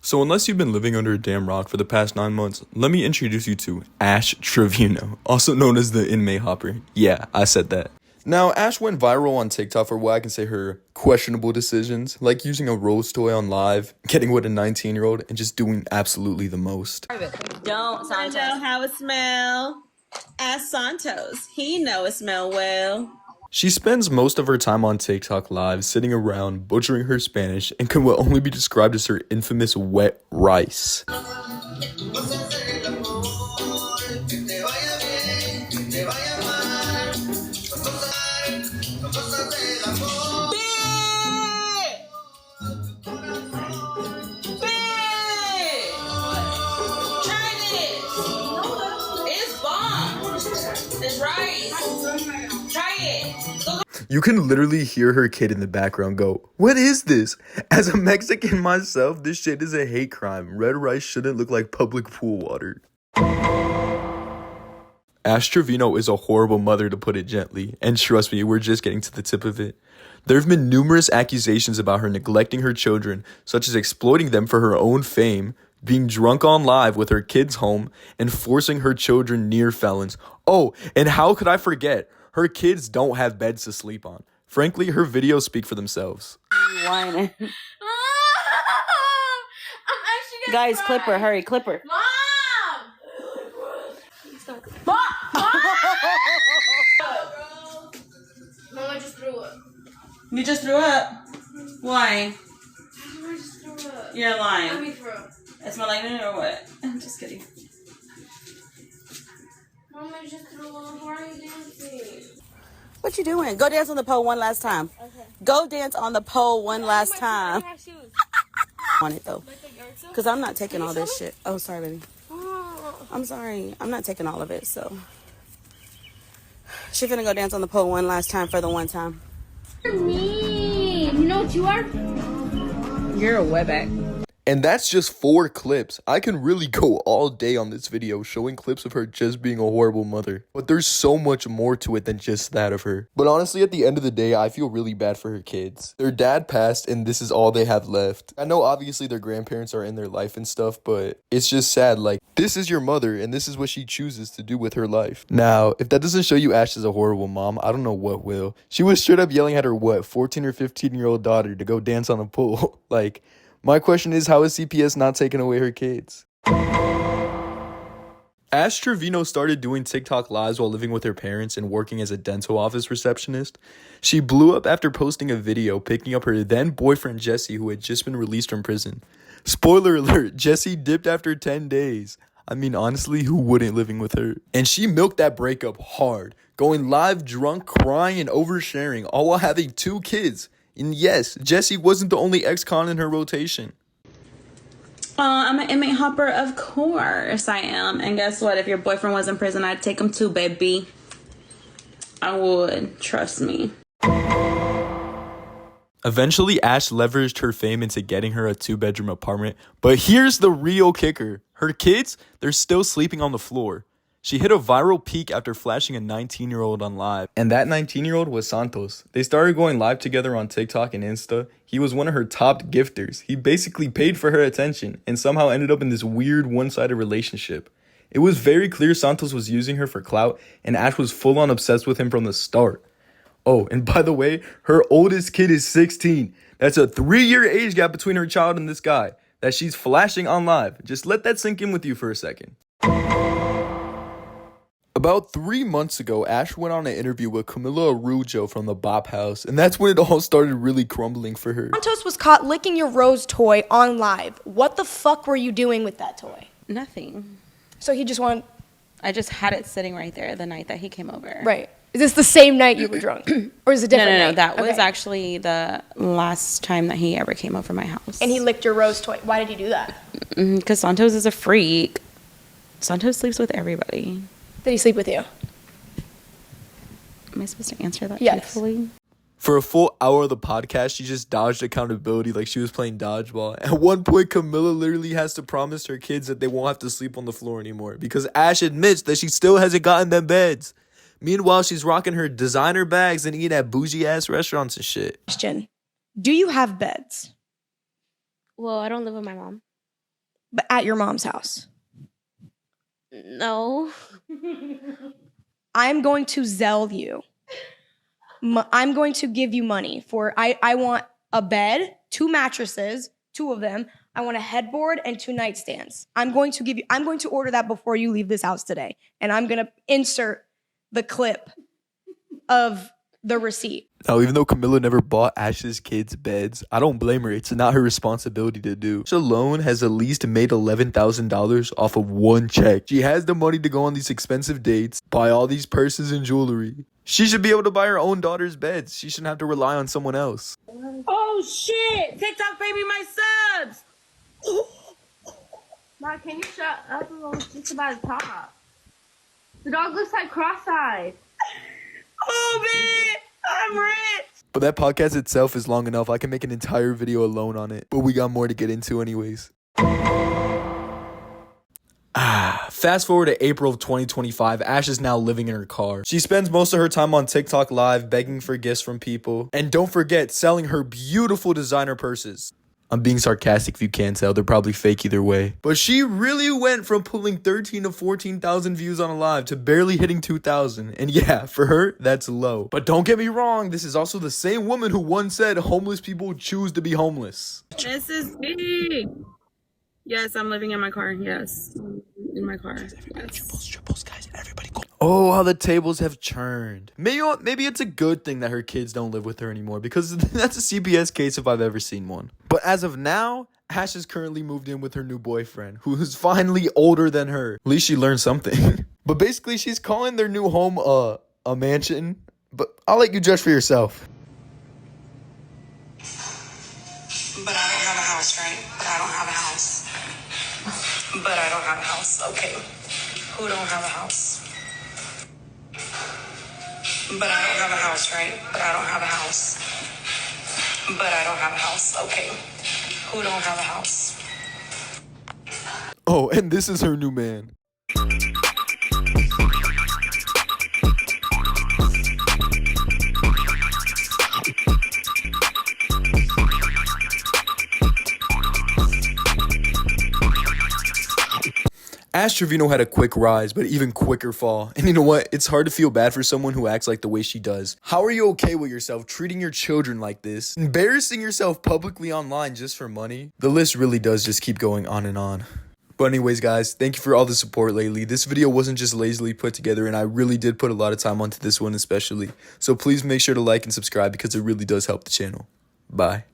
So unless you've been living under a damn rock for the past 9 months, let me introduce you to Ash Trevino, also known as the inmate hopper. Yeah, I said that. Now, Ash went viral on TikTok for what I can say her questionable decisions, like using a rose toy on live, getting with a 19-year-old, and just doing absolutely the most. Don't, Santos. I know how it smell. Ask Santos. He know it smell well. She spends most of her time on TikTok live, sitting around, butchering her Spanish, and can what only be described as her infamous wet rice. You can literally hear her kid in the background go, "What is this? As a Mexican myself, this shit is a hate crime. Red rice shouldn't look like public pool water." Ash Trevino is a horrible mother, to put it gently, and trust me, we're just getting to the tip of it. There have been numerous accusations about her neglecting her children, such as exploiting them for her own fame, being drunk on live with her kids home, and forcing her children near felons. Oh, and how could I forget? Her kids don't have beds to sleep on. Frankly, her videos speak for themselves. Whining. Guys, clip her. Hurry, clip her. Mom! Mom! Mom, I just threw up. You just threw up? Why? I just threw up. You're lying. Let me throw up. It smell like it or what? I'm just kidding. Mom, I just threw up. Why are you dancing? What you doing? Go dance on the pole one last time. Okay. Go dance on the pole one last time. On it though. Because I'm not taking all this shit. Oh, sorry, baby. I'm sorry. I'm not taking all of it, so. She finna go dance on the pole one last time for the one time. You're mean. You know what you are? You're a wetback. And that's just 4 clips. I can really go all day on this video showing clips of her just being a horrible mother. But there's so much more to it than just that of her. But honestly, at the end of the day, I feel really bad for her kids. Their dad passed and this is all they have left. I know obviously their grandparents are in their life and stuff, but it's just sad. Like, this is your mother and this is what she chooses to do with her life. Now, if that doesn't show you Ash is a horrible mom, I don't know what will. She was straight up yelling at her, 14 or 15-year-old daughter to go dance on a pool. Like, my question is, how is CPS not taking away her kids? Ash Trevino started doing TikTok lives while living with her parents and working as a dental office receptionist. She blew up after posting a video picking up her then boyfriend Jesse, who had just been released from prison. Spoiler alert, Jesse dipped after 10 days. I mean, honestly, who wouldn't living with her? And she milked that breakup hard, going live drunk, crying, and oversharing, all while having 2 kids. And yes, Jessie wasn't the only ex-con in her rotation. I'm an inmate hopper, of course I am. And guess what? If your boyfriend was in prison, I'd take him too, baby. I would. Trust me. Eventually, Ash leveraged her fame into getting her a 2-bedroom apartment. But here's the real kicker. Her kids, they're still sleeping on the floor. She hit a viral peak after flashing a 19-year-old on live. And that 19-year-old was Santos. They started going live together on TikTok and Insta. He was one of her top gifters. He basically paid for her attention and somehow ended up in this weird one-sided relationship. It was very clear Santos was using her for clout and Ash was full-on obsessed with him from the start. Oh, and by the way, her oldest kid is 16. That's a 3-year age gap between her child and this guy that she's flashing on live. Just let that sink in with you for a second. About 3 months ago, Ash went on an interview with Camila Araujo from the Bop House, and that's when it all started really crumbling for her. Santos was caught licking your rose toy on live. What the fuck were you doing with that toy? Nothing. So he just wanted... I just had it sitting right there the night that he came over. Right. Is this the same night you were drunk? Or is it different No. night? That was actually the last time that he ever came over my house. And he licked your rose toy. Why did he do that? Because Santos is a freak. Santos sleeps with everybody. Did he sleep with you? Am I supposed to answer that Yes. truthfully? For a full hour of the podcast, she just dodged accountability like she was playing dodgeball. At one point, Camila literally has to promise her kids that they won't have to sleep on the floor anymore because Ash admits that she still hasn't gotten them beds. Meanwhile, she's rocking her designer bags and eating at bougie-ass restaurants and shit. Question. Do you have beds? Well, I don't live with my mom. But at your mom's house. No. I'm going to Zelle you. I'm going to give you money for, I want a bed, 2 mattresses, 2 of them. I want a headboard and 2 nightstands. I'm going to order that before you leave this house today. And I'm going to insert the clip of the receipt. Now, even though Camilla never bought Ash's kids beds, I don't blame her. It's not her responsibility to do. She alone has at least made $11,000 off of one check. She has the money to go on these expensive dates, buy all these purses and jewelry. She should be able to buy her own daughter's beds. She shouldn't have to rely on someone else. Oh shit! TikTok baby, my subs! Mom, can you shut up? It's just about to talk. The dog looks like cross-eyed. Oh man, I'm rich! But that podcast itself is long enough. I can make an entire video alone on it. But we got more to get into anyways. Fast forward to April of 2025, Ash is now living in her car. She spends most of her time on TikTok Live, begging for gifts from people. And don't forget, selling her beautiful designer purses. I'm being sarcastic if you can't tell. They're probably fake either way. But she really went from pulling 13 to 14,000 views on a live to barely hitting 2,000. And yeah, for her, that's low. But don't get me wrong, this is also the same woman who once said homeless people choose to be homeless. This is me. Yes, I'm living in my car. Yes. In my car. Yes. Triples, guys, everybody go. Oh, how the tables have churned. Maybe it's a good thing that her kids don't live with her anymore, because that's a CPS case if I've ever seen one. But as of now, Ash is currently moved in with her new boyfriend, who is finally older than her. At least she learned something. But basically, she's calling their new home a mansion. But I'll let you judge for yourself. But I don't have a house, right? But I don't have a house. But I don't have a house. Okay. Who don't have a house? But I don't have a house, right? But I don't have a house. But I don't have a house. Okay. Who don't have a house? Oh, and this is her new man. Ash Trevino had a quick rise, but even quicker fall. And you know what? It's hard to feel bad for someone who acts like the way she does. How are you okay with yourself treating your children like this? Embarrassing yourself publicly online just for money? The list really does just keep going on and on. But anyways, guys, thank you for all the support lately. This video wasn't just lazily put together, and I really did put a lot of time onto this one especially. So please make sure to like and subscribe because it really does help the channel. Bye.